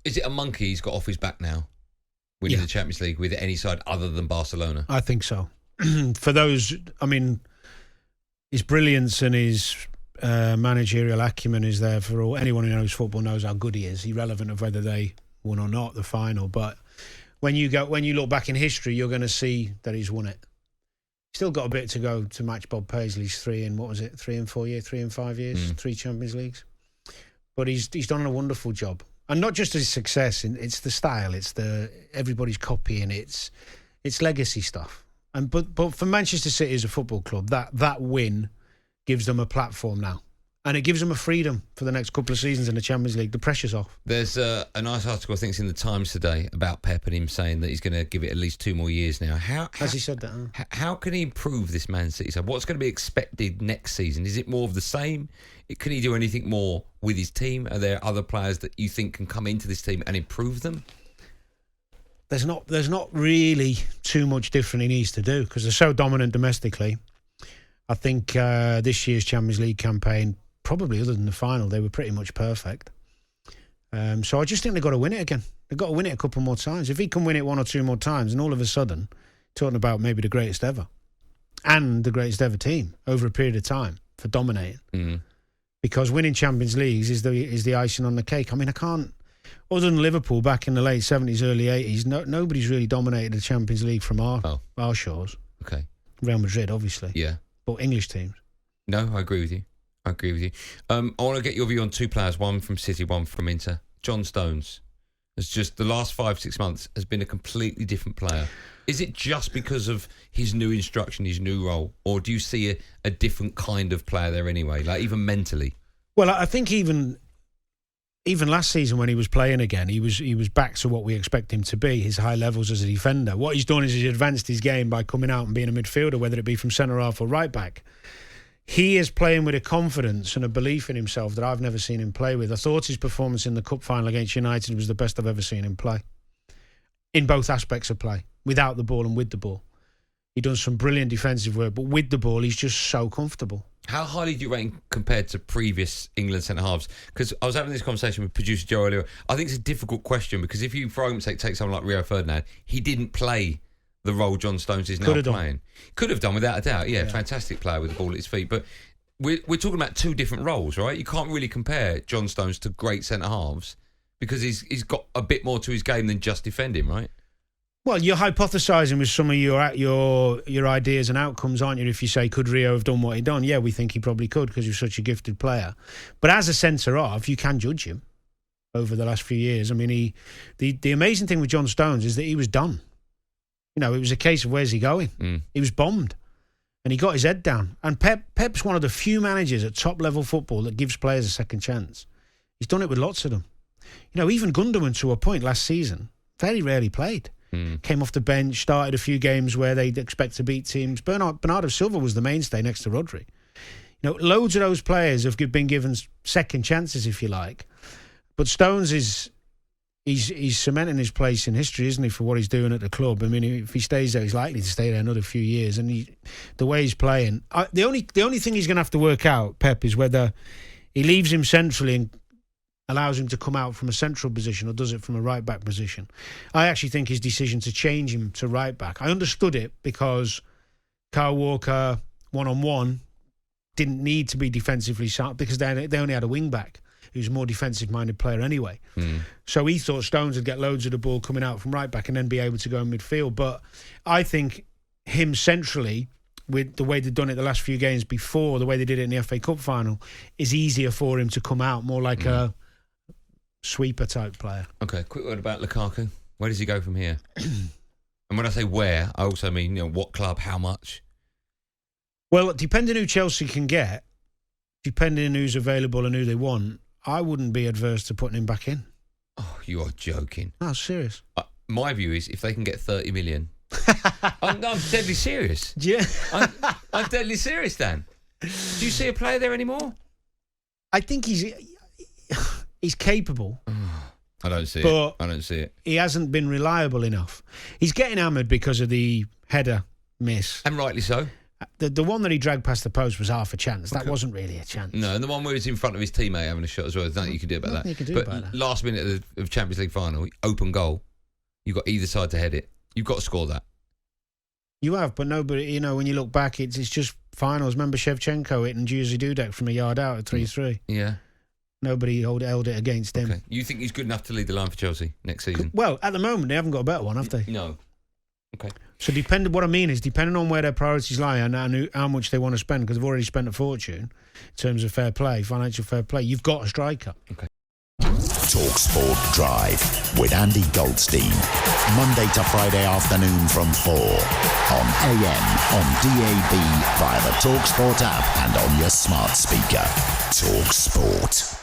Is it a monkey he's got off his back now, winning the Champions League with any side other than Barcelona? I think so. For those, I mean, his brilliance and his managerial acumen is there for all. Anyone who knows football knows how good he is, irrelevant of whether they won or not the final. But when you look back in history, you're going to see that he's won it. Still got a bit to go to match Bob Paisley's 3 and 5 years, 3 Champions Leagues. But he's done a wonderful job, and not just his success. It's the style. It's everybody's copying. It's legacy stuff. And but for Manchester City as a football club, that win gives them a platform now. And it gives them a freedom for the next couple of seasons in the Champions League. The pressure's off. There's a nice article, I think it's in the Times today, about Pep and him saying that he's going to give it at least 2 more years now. Has he said that? How can he improve this Man City side? What's going to be expected next season? Is it more of the same? Can he do anything more with his team? Are there other players that you think can come into this team and improve them? There's not really too much different he needs to do because they're so dominant domestically. I think this year's Champions League campaign, probably other than the final, they were pretty much perfect. So I just think they've got to win it again. They've got to win it a couple more times. If he can win it 1 or 2 more times, and all of a sudden, talking about maybe the greatest ever, and the greatest ever team over a period of time for dominating. Mm. Because winning Champions Leagues is the icing on the cake. I mean, I can't... Other than Liverpool back in the late 70s, early 80s, nobody's really dominated the Champions League from our shores. Okay. Real Madrid, obviously. Yeah. But English teams. No, I agree with you. I want to get your view on 2 players, one from City, one from Inter. John Stones has just, the last 5-6 months, has been a completely different player. Is it just because of his new instruction, his new role, or do you see a different kind of player there anyway, like even mentally? Well, I think even last season when he was playing again, he was back to what we expect him to be, his high levels as a defender. What he's done is he's advanced his game by coming out and being a midfielder, whether it be from centre-half or right-back. He is playing with a confidence and a belief in himself that I've never seen him play with. I thought his performance in the cup final against United was the best I've ever seen him play, in both aspects of play, without the ball and with the ball. He done some brilliant defensive work, but with the ball, he's just so comfortable. How highly do you rate him compared to previous England centre-halves? Because I was having this conversation with producer Joe earlier. I think it's a difficult question because if you, for argument's sake, take someone like Rio Ferdinand, he didn't play the role John Stones is now playing. Could have done, without a doubt. Yeah, fantastic player with the ball at his feet. But we're talking about 2 different roles, right? You can't really compare John Stones to great centre-halves because he's got a bit more to his game than just defending, right? Well, you're hypothesising with some of your ideas and outcomes, aren't you? If you say, could Rio have done what he done? Yeah, we think he probably could because he's such a gifted player. But as a centre-half, you can judge him over the last few years. I mean, the amazing thing with John Stones is that he was done. You know, it was a case of where's he going? He was bombed. And he got his head down. And Pep's one of the few managers at top-level football that gives players a second chance. He's done it with lots of them. You know, even Gundogan, to a point last season, very rarely played. Came off the bench, started a few games where they'd expect to beat teams. Bernardo Silva was the mainstay next to Rodri. You know, loads of those players have been given second chances, if you like. But Stones he's cementing his place in history, isn't he, for what he's doing at the club? I mean, if he stays there, he's likely to stay there another few years. And the way he's playing, the only thing he's going to have to work out, Pep, is whether he leaves him centrally and allows him to come out from a central position or does it from a right-back position. I actually think his decision to change him to right-back, I understood it because Kyle Walker, one-on-one, didn't need to be defensively sound because they only had a wing-back who's a more defensive-minded player anyway. So he thought Stones would get loads of the ball coming out from right-back and then be able to go in midfield. But I think him centrally, with the way they've done it the last few games before, the way they did it in the FA Cup final, is easier for him to come out more like a sweeper type player. Okay, quick word about Lukaku. Where does he go from here? And when I say where, I also mean, you know, what club, how much? Well, depending who Chelsea can get, depending on who's available and who they want, I wouldn't be adverse to putting him back in. Oh, you are joking. No, serious. My view is if they can get 30 million... I'm deadly serious. Yeah. I'm deadly serious, Dan. Do you see a player there anymore? I think he's capable. I don't see it. He hasn't been reliable enough. He's getting hammered because of the header miss. And rightly so. The one that he dragged past the post was half a chance. That wasn't really a chance. No, and the one where he's in front of his teammate having a shot as well. There's nothing you can do about Nothing that. you can do but about that. Last minute of Champions League final, open goal. You've got either side to head it. You've got to score that. You have, but nobody, when you look back, it's just finals. Remember Shevchenko hitting Jerzy Dudek from a yard out at 3-3. Yeah. Nobody held it against him. Okay. You think he's good enough to lead the line for Chelsea next season? Well, at the moment, they haven't got a better one, have they? No. Okay. So what I mean is, depending on where their priorities lie and how much they want to spend, because they've already spent a fortune in terms of fair play, financial fair play, you've got a striker. Okay. talkSPORT Drive with Andy Goldstein. Monday to Friday afternoon from 4 on AM, on DAB, via the talkSPORT app and on your smart speaker. talkSPORT.